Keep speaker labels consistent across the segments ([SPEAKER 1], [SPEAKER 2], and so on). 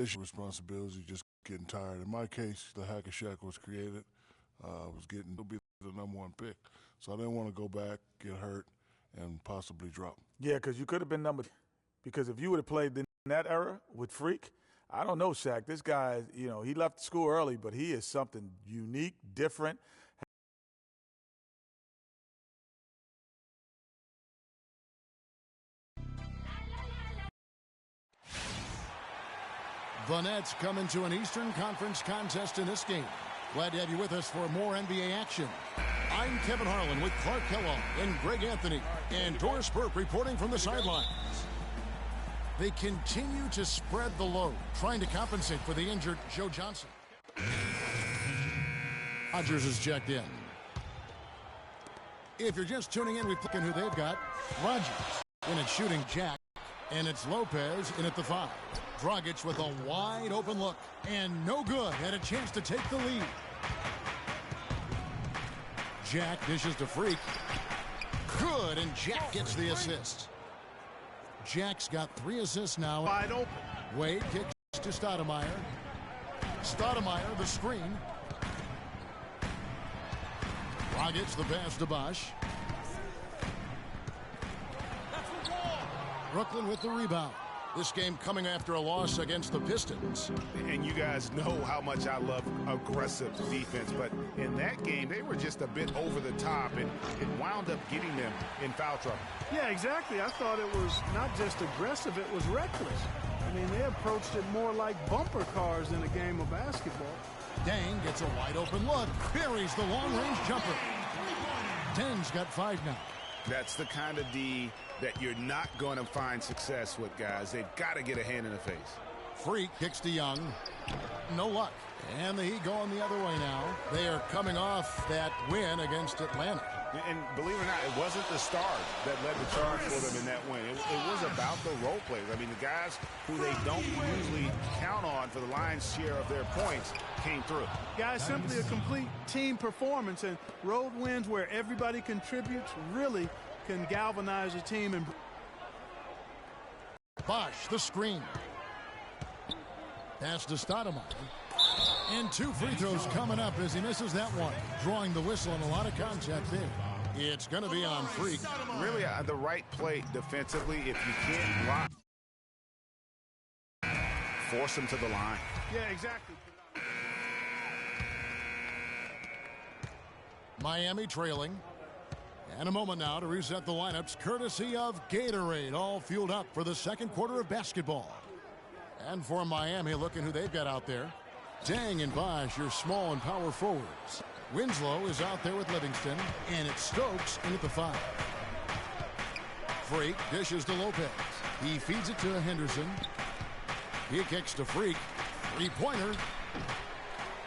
[SPEAKER 1] responsibility, just getting tired. In my case, the hack and shack was created. It'll be the #1 pick. So I didn't want to go back, get hurt, and possibly drop.
[SPEAKER 2] Yeah, because you could have been because if you would have played in that era with Freak, I don't know, Shaq. This guy, he left school early, but he is something unique, different.
[SPEAKER 3] The Nets come into an Eastern Conference contest in this game. Glad to have you with us for more NBA action. I'm Kevin Harlan with Clark Kellogg and Greg Anthony and Doris Burke reporting from the sidelines. They continue to spread the load, trying to compensate for the injured Joe Johnson. Rodgers is checked in. If you're just tuning in, we look at who they've got. Rodgers in at shooting Jack, and it's Lopez in at the 5. Dragic with a wide open look, and no good. Had a chance to take the lead. Jack dishes to Freak. Good, and Jack gets the assist. Jack's got 3 assists now.
[SPEAKER 4] Wide open.
[SPEAKER 3] Wade kicks to Stoudemire. Stoudemire, the screen. Dragic, the pass to Bosh. Brooklyn with the rebound. This game coming after a loss against the Pistons.
[SPEAKER 4] And you guys know how much I love aggressive defense, but in that game, they were just a bit over the top, and it wound up getting them in foul trouble.
[SPEAKER 5] Yeah, exactly. I thought it was not just aggressive, it was reckless. I mean, they approached it more like bumper cars in a game of basketball.
[SPEAKER 3] Dang gets a wide open look. Buries the long-range jumper. Deng's got 5 now.
[SPEAKER 4] That's the kind of D that you're not going to find success with, guys. They've got to get a hand in the face.
[SPEAKER 3] Freak kicks to Young. No luck. And the Heat going the other way now. They are coming off that win against Atlanta.
[SPEAKER 4] And believe it or not, it wasn't the stars that led the charge for them in that win. It was about the role players. I mean, the guys who they don't usually count on for the lion's share of their points came through.
[SPEAKER 5] Guys, simply a complete team performance, and road wins where everybody contributes really can galvanize a team. And
[SPEAKER 3] Bosh, the screen. Pass to Stoudemire. And 2 free throws coming up as he misses that one. Drawing the whistle and a lot of contact there. It's going to be on Freak.
[SPEAKER 4] Really the right play defensively. If you can't block, force him to the line.
[SPEAKER 5] Yeah, exactly.
[SPEAKER 3] Miami trailing. And a moment now to reset the lineups courtesy of Gatorade. All fueled up for the second quarter of basketball. And for Miami, look at who they've got out there. Deng and Bosh, your small and power forwards. Winslow is out there with Livingston, and it's Stokes in at the 5. Freak dishes to Lopez. He feeds it to Henderson. He kicks to Freak. 3-pointer.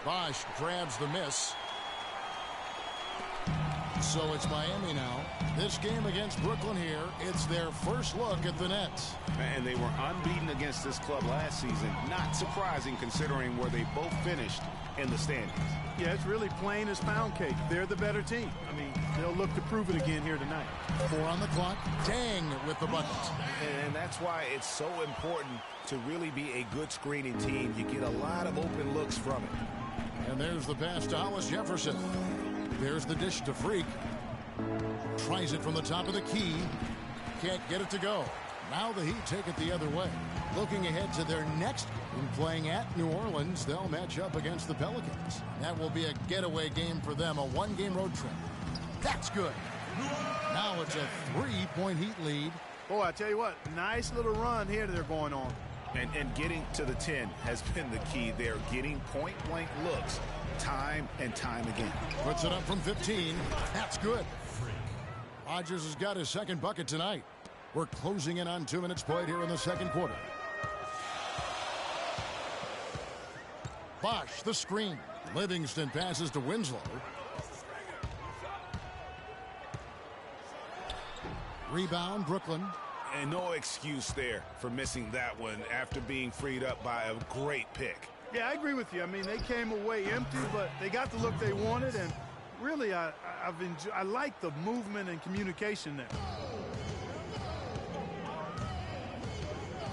[SPEAKER 3] Bosh grabs the miss. So it's Miami now. This game against Brooklyn here, it's their first look at the Nets.
[SPEAKER 4] And they were unbeaten against this club last season. Not surprising considering where they both finished in the standings.
[SPEAKER 5] Yeah, it's really plain as pound cake. They're the better team. I mean, they'll look to prove it again here tonight.
[SPEAKER 3] 4 on the clock. Deng with the bucket.
[SPEAKER 4] And that's why it's so important to really be a good screening team. You get a lot of open looks from it.
[SPEAKER 3] And there's the pass to Hollis Jefferson. There's the dish to Freak. Tries it from the top of the key. Can't get it to go. Now the Heat take it the other way. Looking ahead to their next game, playing at New Orleans, they'll match up against the Pelicans. That will be a getaway game for them, a 1-game road trip. That's good. Now it's a 3-point Heat lead.
[SPEAKER 5] Boy, I tell you what, nice little run here they're going on.
[SPEAKER 4] And getting to the 10 has been the key. They're getting point-blank looks time and time again.
[SPEAKER 3] Puts it up from 15. That's good. Rodgers has got his second bucket tonight. We're closing in on 2 minutes played here in the second quarter. Bosh, the screen. Livingston passes to Winslow. Rebound, Brooklyn.
[SPEAKER 4] And no excuse there for missing that one after being freed up by a great pick.
[SPEAKER 5] Yeah, I agree with you. I mean, they came away empty, but they got the look they wanted, and really, I like the movement and communication there.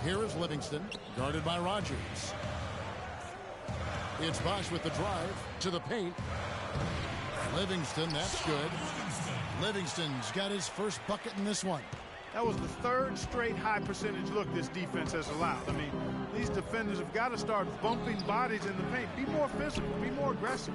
[SPEAKER 3] Here is Livingston, guarded by Rodgers. It's Bosch with the drive to the paint. Livingston, that's good. Livingston's got his first bucket in this one.
[SPEAKER 5] That was the third straight high percentage look this defense has allowed. I mean, these defenders have got to start bumping bodies in the paint. Be more physical, be more aggressive.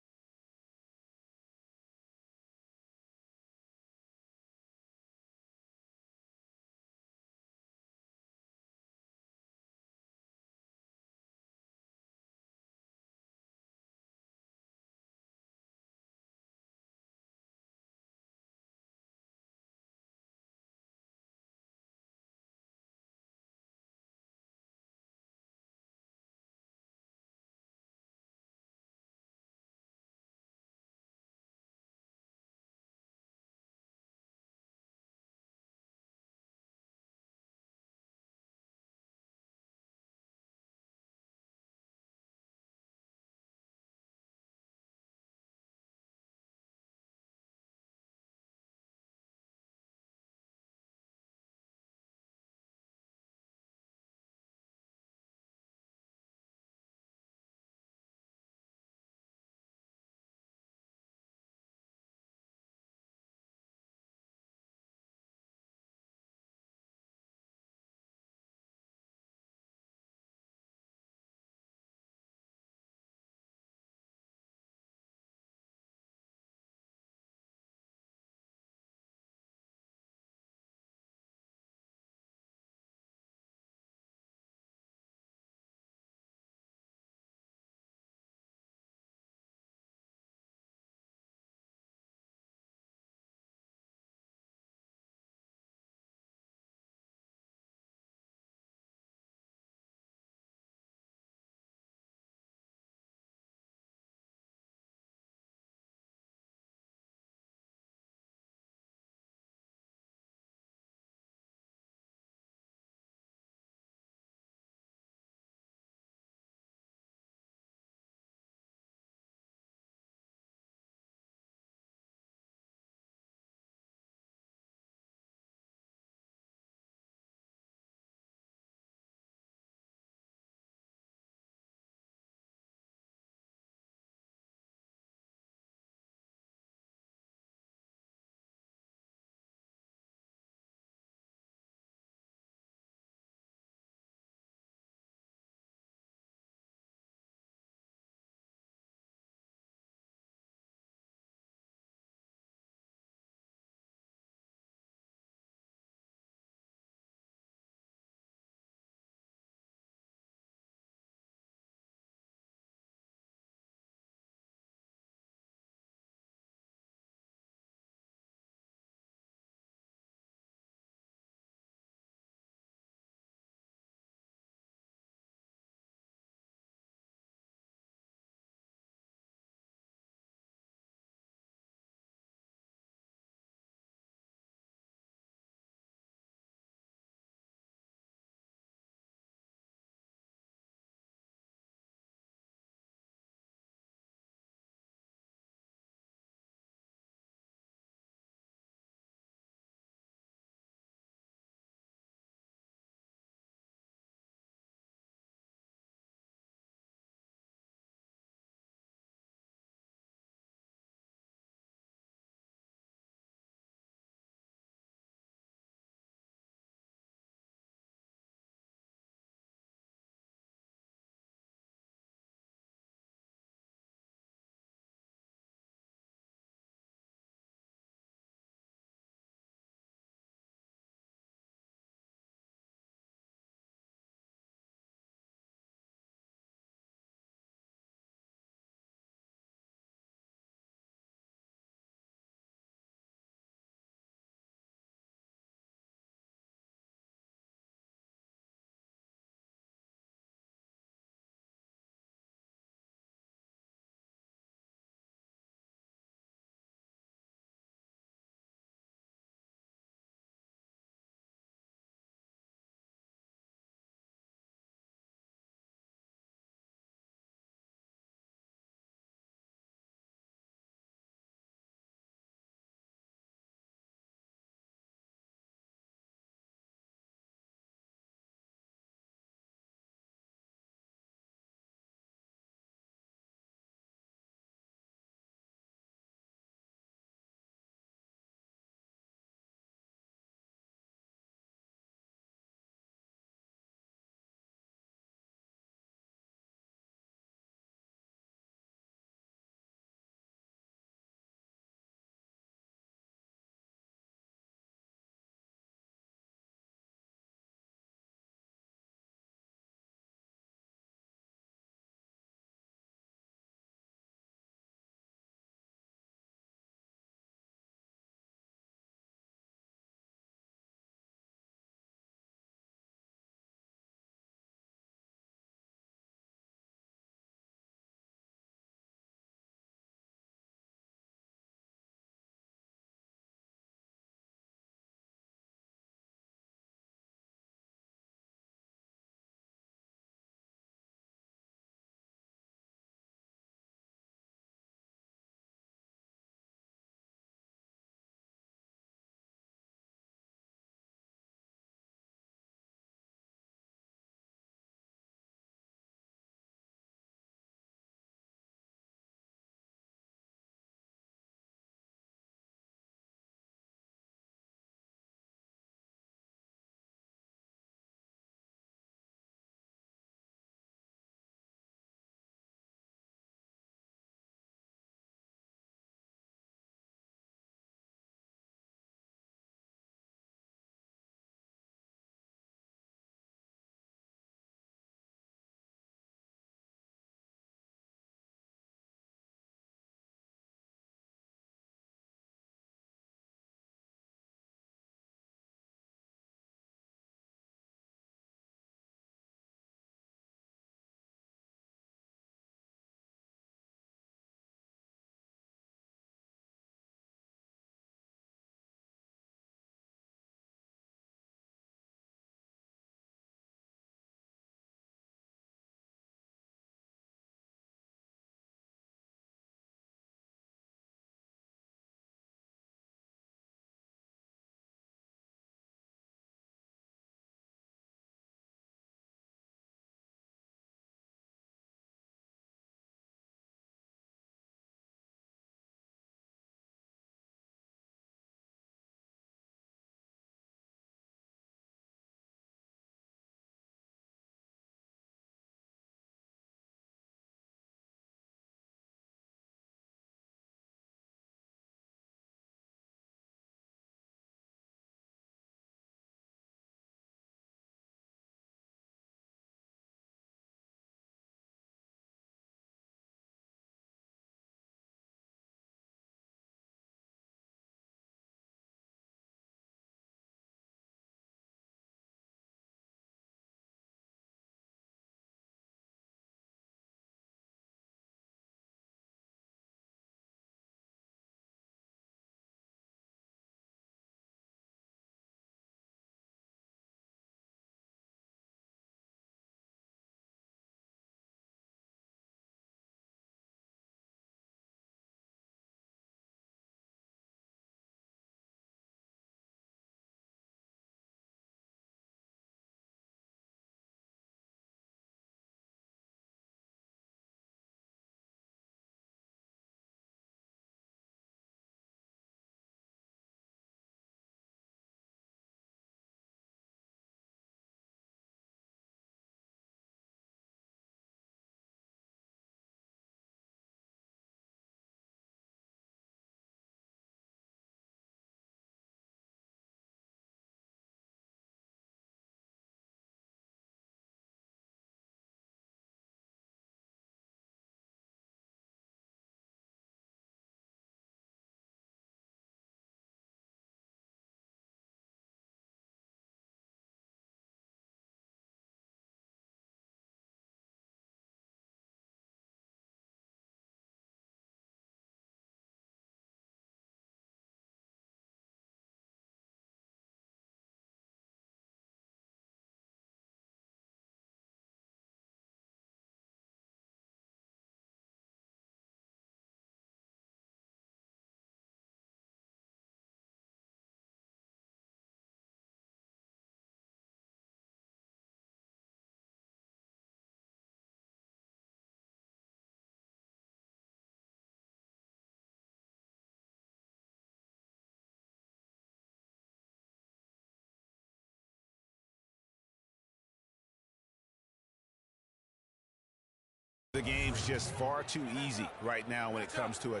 [SPEAKER 4] The game's just far too easy right now when it comes to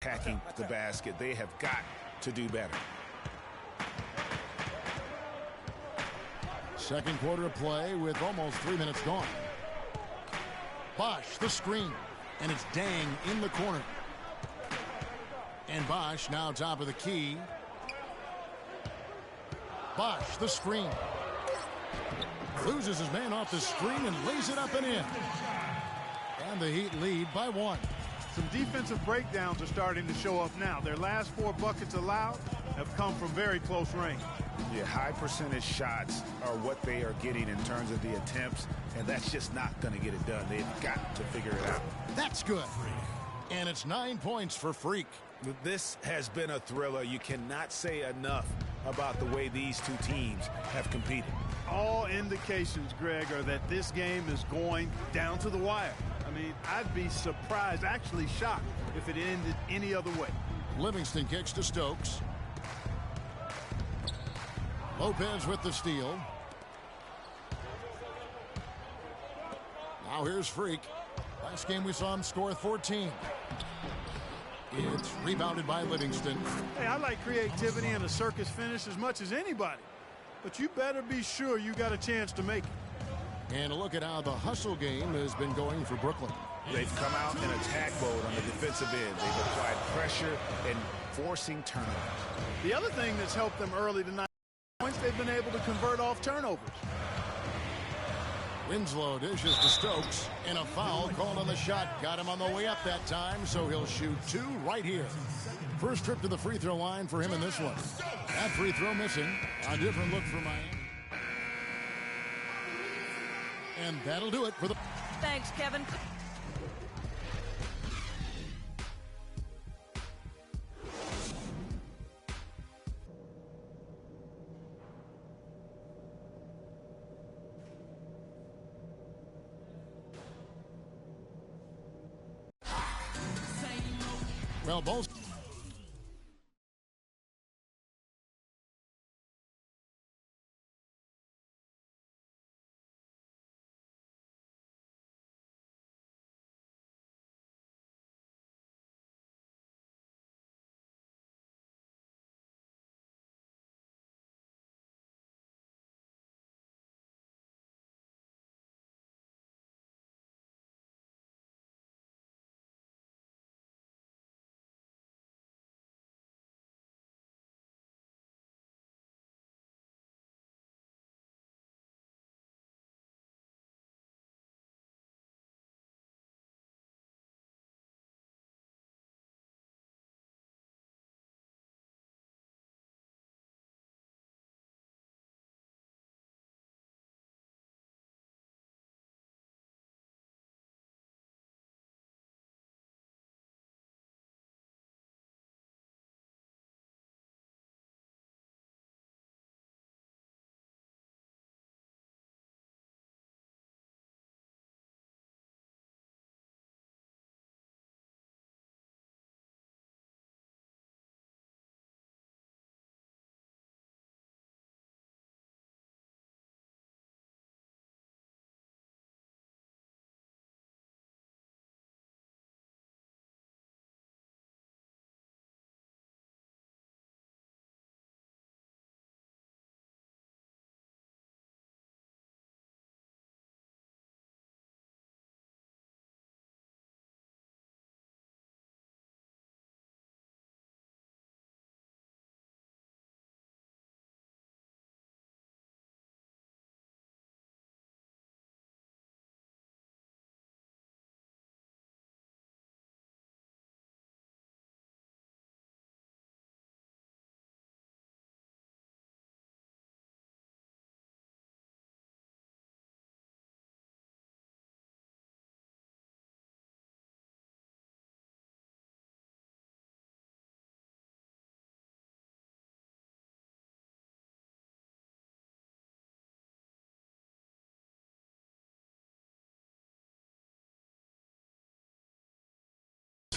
[SPEAKER 4] attacking the basket. They have got to do better.
[SPEAKER 3] Second quarter of play with almost 3 minutes gone. Bosch, the screen, and it's Dang in the corner. And Bosch now top of the key. Bosch, the screen. Loses his man off the screen and lays it up and in. And the Heat lead by 1.
[SPEAKER 5] Some defensive breakdowns are starting to show up now. Their last 4 buckets allowed have come from very close range.
[SPEAKER 4] Yeah, high percentage shots are what they are getting in terms of the attempts, and that's just not going to get it done. They've got to figure it out.
[SPEAKER 3] That's good. And it's 9 points for Freak.
[SPEAKER 4] This has been a thriller. You cannot say enough about the way these two teams have competed.
[SPEAKER 5] All indications, Greg, are that this game is going down to the wire. I mean, I'd be surprised, actually shocked, if it ended any other way.
[SPEAKER 3] Livingston kicks to Stokes. Lopez with the steal. Now here's Freak. Last game we saw him score 14. It's rebounded by Livingston.
[SPEAKER 5] Hey, I like creativity and a circus finish as much as anybody. But you better be sure you got a chance to make it.
[SPEAKER 3] And a look at how the hustle game has been going for Brooklyn.
[SPEAKER 4] They've come out in attack mode on the defensive end. They've applied pressure and forcing turnovers.
[SPEAKER 5] The other thing that's helped them early tonight, points they've been able to convert off turnovers.
[SPEAKER 3] Winslow dishes to Stokes, and a foul called on the shot. Got him on the way up that time, so he'll shoot 2 right here. First trip to the free throw line for him in this one. That free throw missing. A different look for Miami. And that'll do it for the...
[SPEAKER 6] Thanks, Kevin.
[SPEAKER 3] Well, both...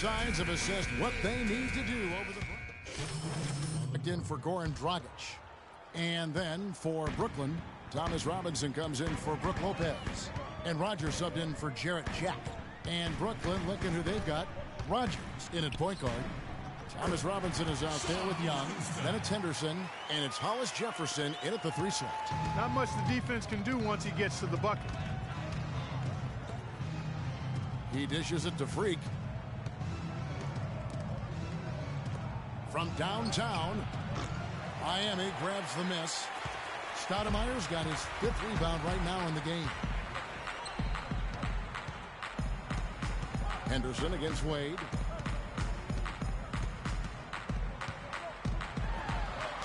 [SPEAKER 3] sides have assessed what they need to do over the... In for Goran Dragic. And then for Brooklyn, Thomas Robinson comes in for Brook Lopez. And Rogers subbed in for Jarrett Jack. And Brooklyn looking who they've got. Rogers in at point guard. Thomas Robinson is out there with Young. Then it's Henderson. And it's Hollis Jefferson in at the 3 slot.
[SPEAKER 5] Not much the defense can do once he gets to the bucket.
[SPEAKER 3] He dishes it to Freak. From downtown, Miami grabs the miss. Stoudemire's got his 5th rebound right now in the game. Henderson against Wade.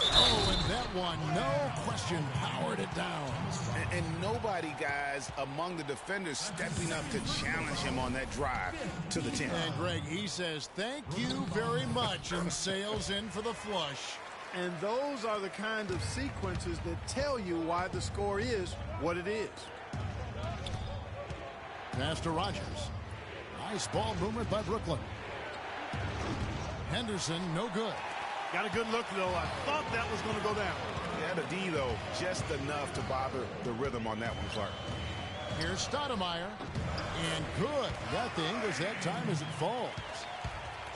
[SPEAKER 3] Oh, and that one, no question, powered it down.
[SPEAKER 4] And nobody, guys, among the defenders stepping up to challenge him on that drive to the 10.
[SPEAKER 3] And Greg, he says, thank you very much, and sails in for the flush.
[SPEAKER 5] And those are the kind of sequences that tell you why the score is what it is.
[SPEAKER 3] Pass to Rogers. Nice ball movement by Brooklyn. Henderson, no good.
[SPEAKER 5] Got a good look, though. I thought that was going to go down.
[SPEAKER 4] Yeah, the D, though, just enough to bother the rhythm on that one, Clark.
[SPEAKER 3] Here's Stoudemire. And good. Got the Ingles that time as it falls.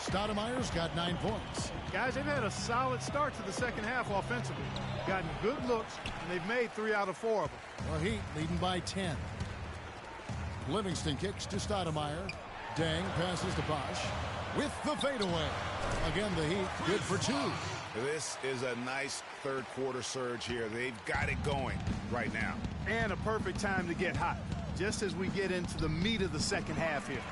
[SPEAKER 3] Stoudemire's got 9 points.
[SPEAKER 5] Guys, they've had a solid start to the second half offensively. Gotten good looks, and they've made 3 out of 4 of them.
[SPEAKER 3] Well, Heat leading by 10. Livingston kicks to Stoudemire. Dang passes to Bosch with the fadeaway. Again, the Heat good for 2.
[SPEAKER 4] This is a nice third-quarter surge here. They've got it going right now.
[SPEAKER 5] And a perfect time to get hot, just as we get into the meat of the second half here.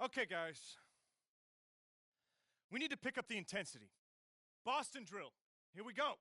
[SPEAKER 6] Okay, guys. We need to pick up the intensity. Boston drill. Here we go.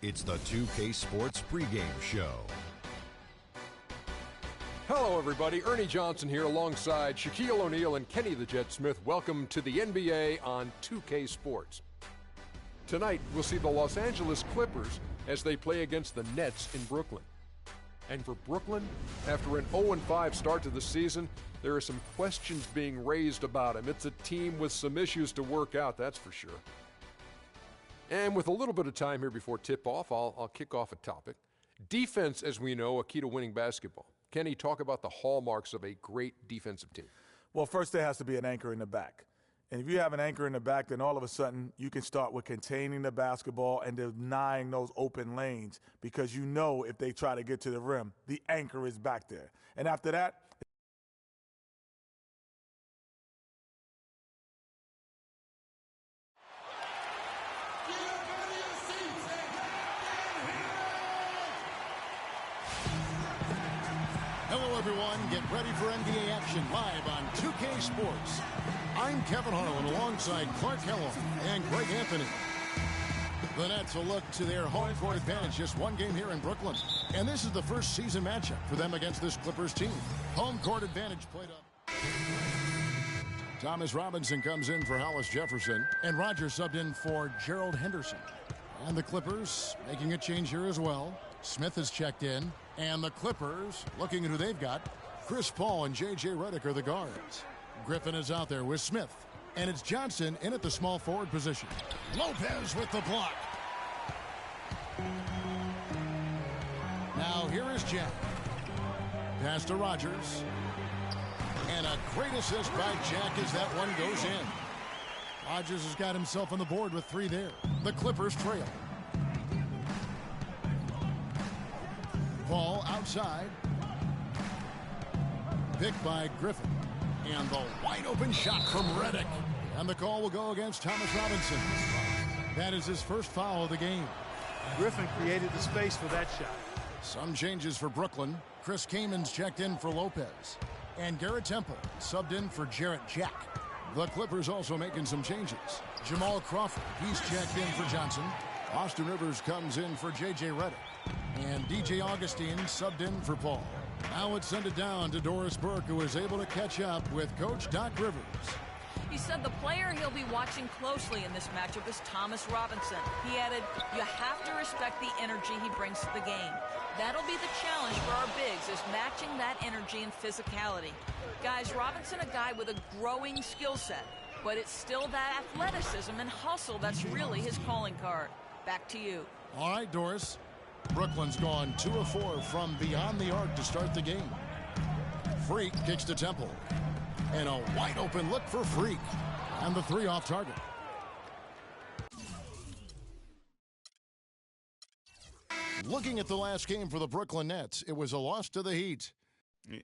[SPEAKER 3] It's the 2K Sports pregame show.
[SPEAKER 7] Hello, everybody. Ernie Johnson here alongside Shaquille O'Neal and Kenny the Jet Smith. Welcome to the NBA on 2K Sports. Tonight, we'll see the Los Angeles Clippers as they play against the Nets in Brooklyn. And for Brooklyn, after an 0-5 start to the season, there are some questions being raised about him. It's a team with some issues to work out, that's for sure. And with a little bit of time here before tip-off, I'll kick off a topic. Defense, as we know, a key to winning basketball. Kenny, talk about the hallmarks of a great defensive team.
[SPEAKER 2] Well, first there has to be an anchor in the back. And if you have an anchor in the back, then all of a sudden you can start with containing the basketball and denying those open lanes, because you know if they try to get to the rim, the anchor is back there. And after that,
[SPEAKER 3] Hello, everyone. Get ready for NBA action live on 2K Sports. I'm Kevin Harlan alongside Clark Kellogg and Greg Anthony. The Nets will look to their home court advantage, just one game here in Brooklyn. And this is the first season matchup for them against this Clippers team. Home court advantage played up. Thomas Robinson comes in for Hollis Jefferson, and Rogers subbed in for Gerald Henderson. And the Clippers making a change here as well. Smith has checked in, and the Clippers, looking at who they've got, Chris Paul and J.J. Redick are the guards. Griffin is out there with Smith, and it's Johnson in at the small forward position. Lopez with the block. Now here is Jack. Pass to Rogers. And a great assist by Jack as that one goes in. Rogers has got himself on the board with 3 there. The Clippers trail. Ball outside. Picked by Griffin. And the wide open shot from Redick. And the call will go against Thomas Robinson. That is his first foul of the game.
[SPEAKER 5] Griffin created the space for that shot.
[SPEAKER 3] Some changes for Brooklyn. Chris Kaman's checked in for Lopez. And Garrett Temple subbed in for Jarrett Jack. The Clippers also making some changes. Jamal Crawford, he's checked in for Johnson. Austin Rivers comes in for J.J. Redick. And DJ Augustine subbed in for Paul. Now let's send it down to Doris Burke, who is able to catch up with Coach Doc Rivers.
[SPEAKER 8] He said the player he'll be watching closely in this matchup is Thomas Robinson. He added, you have to respect the energy he brings to the game. That'll be the challenge for our bigs, is matching that energy and physicality. Guys, Robinson, a guy with a growing skill set, but it's still that athleticism and hustle that's really his calling card. Back to you.
[SPEAKER 3] All right, Doris. Brooklyn's gone 2 of 4 from beyond the arc to start the game. Freak kicks to Temple. And a wide open look for Freak. And the 3 off target. Looking at the last game for the Brooklyn Nets, it was a loss to the Heat.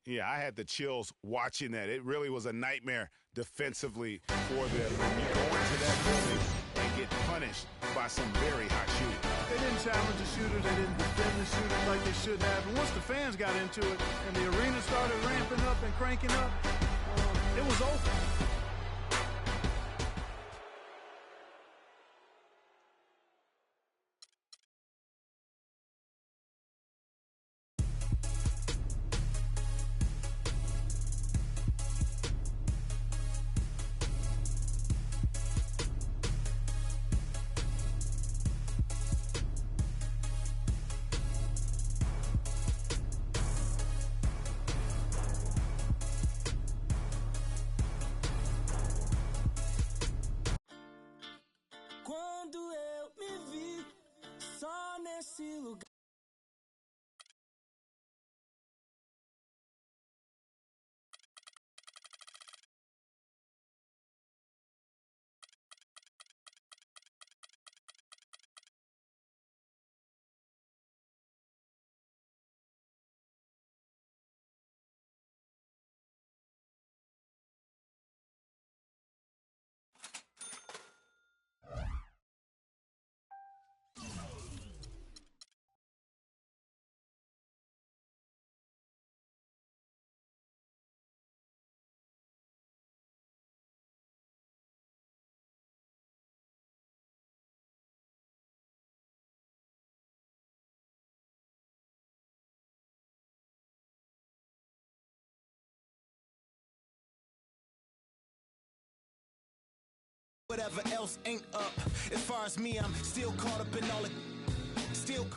[SPEAKER 4] Yeah, I had the chills watching that. It really was a nightmare defensively for them. You go into that building and get punished by some very hot shooting.
[SPEAKER 5] They didn't challenge the shooters. They didn't defend the shooters like they should have. And once the fans got into it and the arena started ramping up and cranking up, it was over.
[SPEAKER 9] Whatever else ain't up. As far as me, I'm still caught up in all it. Still.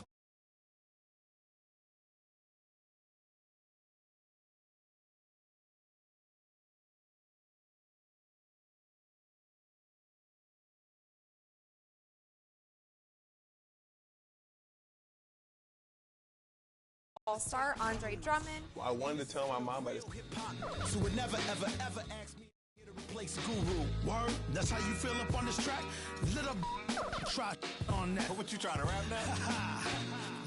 [SPEAKER 10] All-star Andre Drummond.
[SPEAKER 11] I wanted to tell my mom about it.
[SPEAKER 9] So would never ever ever ask me to replace Guru. Word? That's how you feel up on this track? Little try on that.
[SPEAKER 11] What you trying to rap now?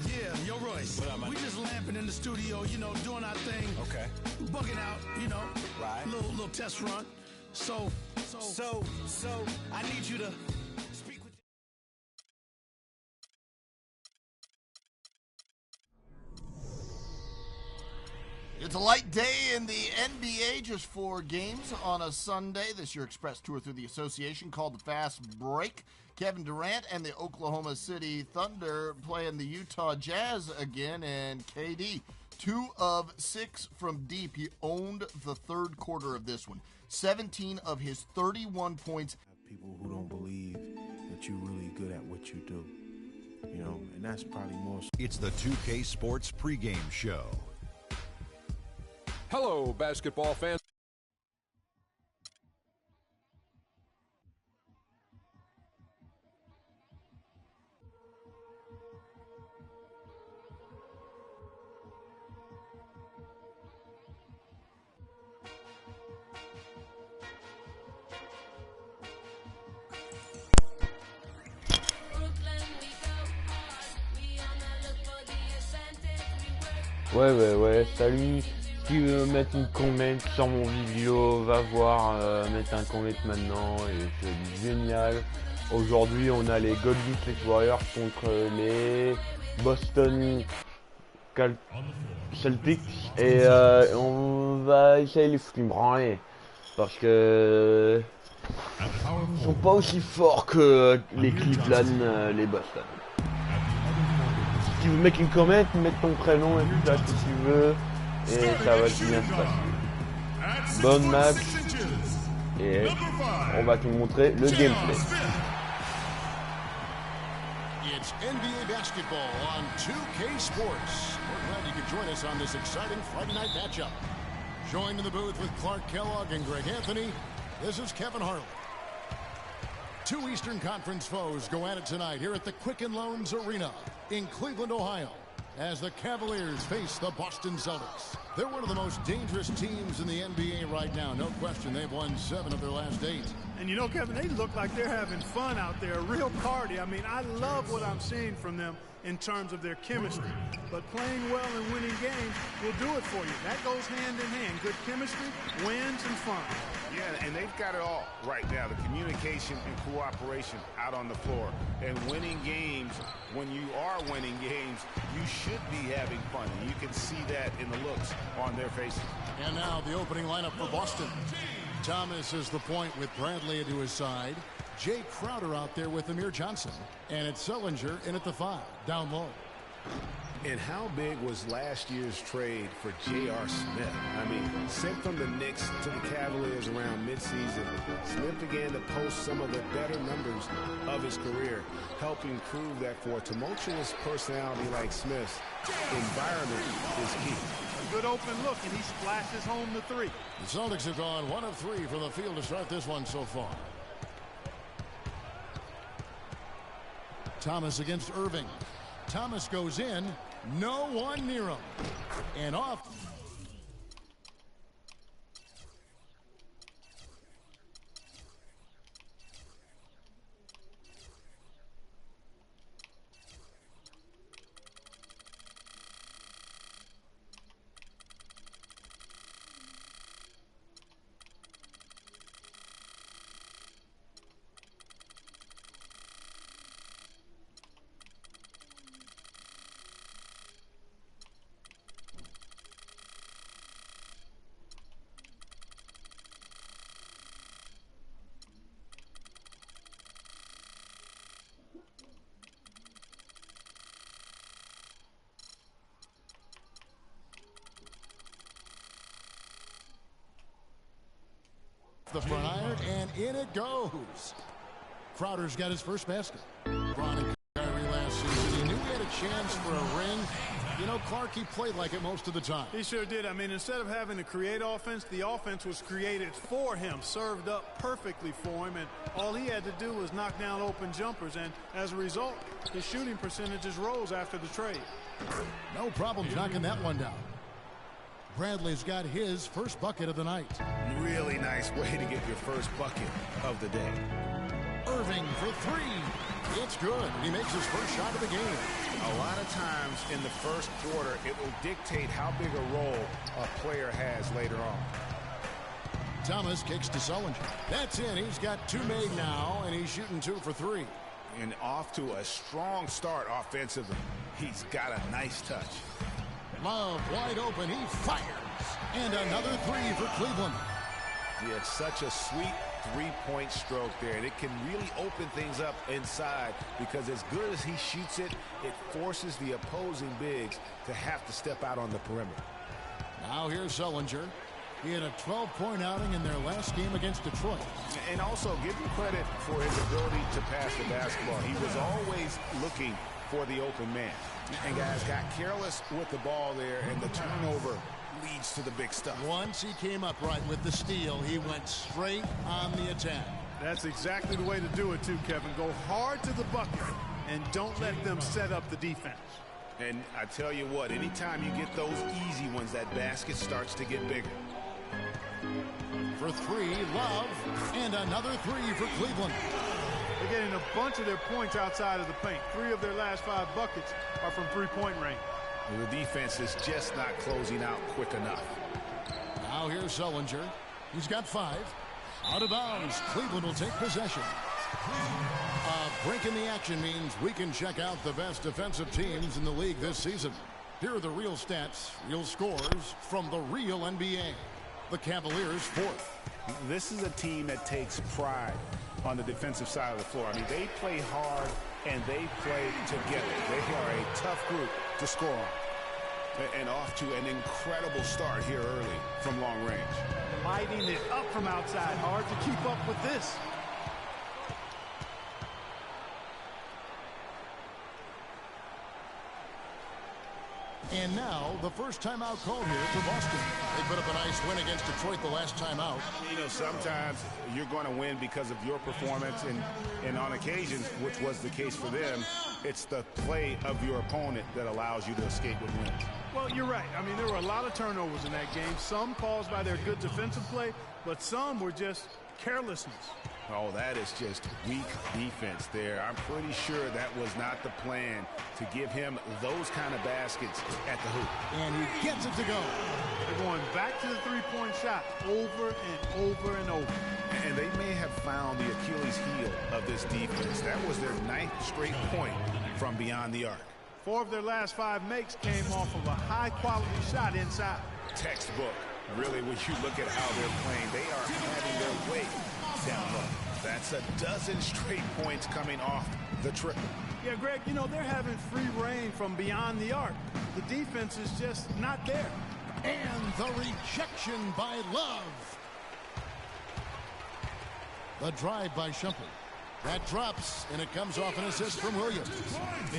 [SPEAKER 9] Yeah, yo Royce.
[SPEAKER 11] What up, man?
[SPEAKER 9] We just lamping in the studio, you know, doing our thing.
[SPEAKER 11] Okay.
[SPEAKER 9] Bugging out, you know.
[SPEAKER 11] Right.
[SPEAKER 9] Little test run. So I need you to speak with.
[SPEAKER 12] It's a light day in the NBA, just 4 games on a Sunday. This year express tour through the association called the Fast Break. Kevin Durant and the Oklahoma City Thunder playing the Utah Jazz again, and KD, 2 of 6 from deep. He owned the third quarter of this one. 17 of his 31 points.
[SPEAKER 13] People who don't believe that you're really good at what you do, you know, and that's probably more.
[SPEAKER 14] It's the 2K Sports pregame show.
[SPEAKER 7] Hello, basketball fans.
[SPEAKER 15] Ouais, salut. Qui veut mettre une comment sur mon vidéo, va voir, mettre un comment maintenant, et c'est génial. Aujourd'hui, on a les Golden State Warriors contre les Boston Celtics, et on va essayer de les foutre une branlée, parce que ils sont pas aussi forts que les Cleveland, les Boston. Si tu veux mettre une comment, mettre ton prénom et tout ça si tu veux. Et ça va bien se passer. Bonne match. Et on va te montrer le gameplay.
[SPEAKER 3] It's NBA basketball on 2K Sports. We're glad you could join us on this exciting Friday night matchup. Joined in the booth with Clark Kellogg and Greg Anthony, this is Kevin Harlan. 2 Eastern Conference foes go at it tonight here at the Quicken Loans Arena in Cleveland, Ohio, as the Cavaliers face the Boston Celtics. They're one of the most dangerous teams in the NBA right now. No question, they've won 7 of their last 8.
[SPEAKER 5] And you know, Kevin, they look like they're having fun out there, a real party. I mean, I love what I'm seeing from them in terms of their chemistry. But playing well and winning games will do it for you. That goes hand in hand. Good chemistry, wins, and fun.
[SPEAKER 4] Yeah, and they've got it all right now. The communication and cooperation out on the floor. And winning games, when you are winning games, you should be having fun. And you can see that in the looks on their faces.
[SPEAKER 3] And now the opening lineup for Boston. Thomas is the point with Bradley to his side. Jay Crowder out there with Amir Johnson. And it's Sullinger in at the 5, down low.
[SPEAKER 11] And how big was last year's trade for J.R. Smith? I mean, sent from the Knicks to the Cavaliers around midseason, Smith began to post some of the better numbers of his career, helping prove that for a tumultuous personality like Smith's, environment is key.
[SPEAKER 5] A good open look, and he splashes home the 3.
[SPEAKER 3] The Celtics have gone 1 of 3 from the field to start this one so far. Thomas against Irving. Thomas goes in, no one near him, and off. The front iron, and in it goes. Crowder's got his first basket. Bron and Kyrie last season. He knew he had a chance for a ring. You know, Clark, he played like it most of the time.
[SPEAKER 5] He sure did. I mean, instead of having to create offense, the offense was created for him, served up perfectly for him, and all he had to do was knock down open jumpers, and as a result, his shooting percentages rose after the trade.
[SPEAKER 3] No problems knocking that one down. Bradley's got his first bucket of the night.
[SPEAKER 4] Really nice way to get your first bucket of the day.
[SPEAKER 3] Irving for three. It's good. He makes his first shot of the game.
[SPEAKER 4] A lot of times in the first quarter, it will dictate how big a role a player has later on.
[SPEAKER 3] Thomas kicks to Sullinger. That's in. He's got two made now, and he's shooting 2 for 3.
[SPEAKER 4] And off to a strong start offensively. He's got a nice touch.
[SPEAKER 3] Love wide open. He fires. And another 3 for Cleveland.
[SPEAKER 4] He had such a sweet three-point stroke there, and it can really open things up inside because as good as he shoots it, it forces the opposing bigs to have to step out on the perimeter.
[SPEAKER 3] Now here's Sullinger. He had a 12-point outing in their last game against Detroit.
[SPEAKER 4] And also give him credit for his ability to pass the basketball. He was always looking for the open man. And guys got careless with the ball there, and the turnover leads to the big stuff.
[SPEAKER 3] Once he came upright with the steal, he went straight on the attack.
[SPEAKER 5] That's exactly the way to do it too, Kevin. Go hard to the bucket and don't let them set up the defense.
[SPEAKER 4] And I tell you what, anytime you get those easy ones, that basket starts to get bigger.
[SPEAKER 3] For 3, Love, and another 3 for Cleveland.
[SPEAKER 5] They're getting a bunch of their points outside of the paint. 3 of their last 5 buckets are from three-point range.
[SPEAKER 4] The defense is just not closing out quick enough.
[SPEAKER 3] Now here's Sullinger. He's got 5. Out of bounds. Cleveland will take possession. A break in the action means we can check out the best defensive teams in the league this season. Here are the real stats, real scores from the real NBA. The Cavaliers 4th.
[SPEAKER 4] This is a team that takes pride on the defensive side of the floor. I mean, they play hard and they play together. They are a tough group to score on. And off to an incredible start here early from long range.
[SPEAKER 5] Lighting it up from outside. Hard to keep up with this.
[SPEAKER 3] And now, the first timeout call here for Boston. They put up a nice win against Detroit the last time out.
[SPEAKER 4] You know, sometimes you're going to win because of your performance, and on occasions, which was the case for them, it's the play of your opponent that allows you to escape with wins.
[SPEAKER 5] Well, you're right. I mean, there were a lot of turnovers in that game, some caused by their good defensive play, but some were just carelessness.
[SPEAKER 4] Oh, that is just weak defense there. I'm pretty sure that was not the plan to give him those kind of baskets at the hoop.
[SPEAKER 3] And he gets it to go.
[SPEAKER 5] They're going back to the three-point shot over and over and over.
[SPEAKER 4] And they may have found the Achilles heel of this defense. That was their 9th straight point from beyond the arc.
[SPEAKER 5] 4 of their last 5 makes came off of a high-quality shot inside.
[SPEAKER 4] Textbook. Really, when you look at how they're playing, they are having their way down low. That's a dozen straight points coming off the triple.
[SPEAKER 5] Yeah, Greg, you know, they're having free reign from beyond the arc. The defense is just not there.
[SPEAKER 3] And the rejection by Love. The drive by Shumpert. That drops, and it comes off an assist from Williams.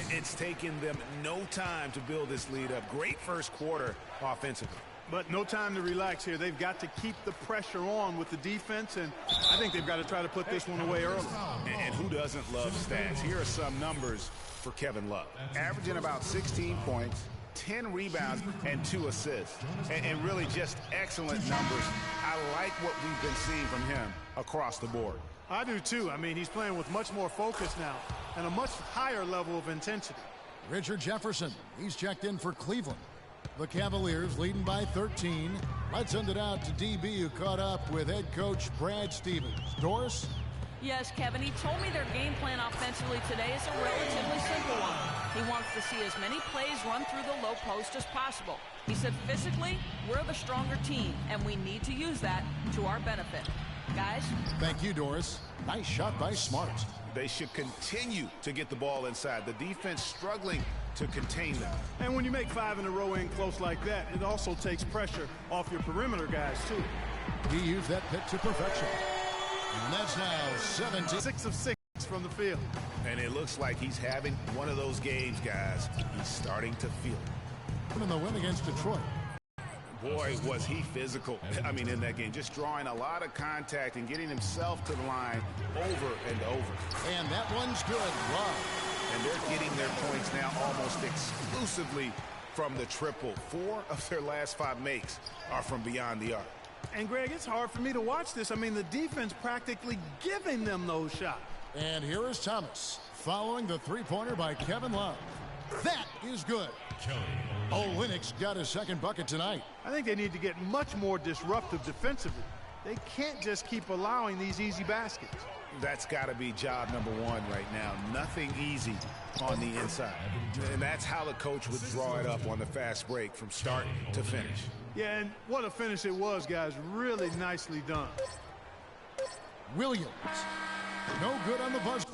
[SPEAKER 4] It's taken them no time to build this lead up. Great first quarter offensively.
[SPEAKER 5] But no time to relax here. They've got to keep the pressure on with the defense, and I think they've got to try to put this one away early.
[SPEAKER 4] And who doesn't love stats? Here are some numbers for Kevin Love. Averaging about 16 points, 10 rebounds, and 2 assists. And really just excellent numbers. I like what we've been seeing from him across the board.
[SPEAKER 5] I do too. I mean, he's playing with much more focus now and a much higher level of intensity.
[SPEAKER 3] Richard Jefferson, he's checked in for Cleveland. The Cavaliers leading by 13. Let's send it out to DB, who caught up with head coach Brad Stevens. Doris?
[SPEAKER 8] Yes, Kevin, he told me their game plan offensively today is a relatively simple one. He wants to see as many plays run through the low post as possible. He said physically, we're the stronger team, and we need to use that to our benefit. Guys?
[SPEAKER 3] Thank you, Doris. Nice shot by Smart.
[SPEAKER 4] They should continue to get the ball inside. The defense struggling to contain them.
[SPEAKER 5] And when you make 5 in a row in close like that, it also takes pressure off your perimeter guys, too.
[SPEAKER 3] He used that pick to perfection. And that's now 17.
[SPEAKER 5] 6 of 6 from the field.
[SPEAKER 4] And it looks like he's having one of those games, guys. He's starting to feel it.
[SPEAKER 3] In the win against Detroit.
[SPEAKER 4] Boy, was he physical. I mean, in that game, just drawing a lot of contact and getting himself to the line over and over.
[SPEAKER 3] And that one's good. Wow.
[SPEAKER 4] And they're getting their points now almost exclusively from the triple. 4 of their last 5 makes are from beyond the arc.
[SPEAKER 5] And, Greg, it's hard for me to watch this. I mean, the defense practically giving them those shots.
[SPEAKER 3] And here is Thomas following the three-pointer by Kevin Love. That is good. Olynyk got his second bucket tonight.
[SPEAKER 5] I think they need to get much more disruptive defensively. They can't just keep allowing these easy baskets.
[SPEAKER 4] That's got to be job number 1 right now. Nothing easy on the inside. And that's how the coach would draw it up on the fast break from start to finish.
[SPEAKER 5] Yeah, and what a finish it was, guys. Really nicely done.
[SPEAKER 3] Williams. No good on the buzzer.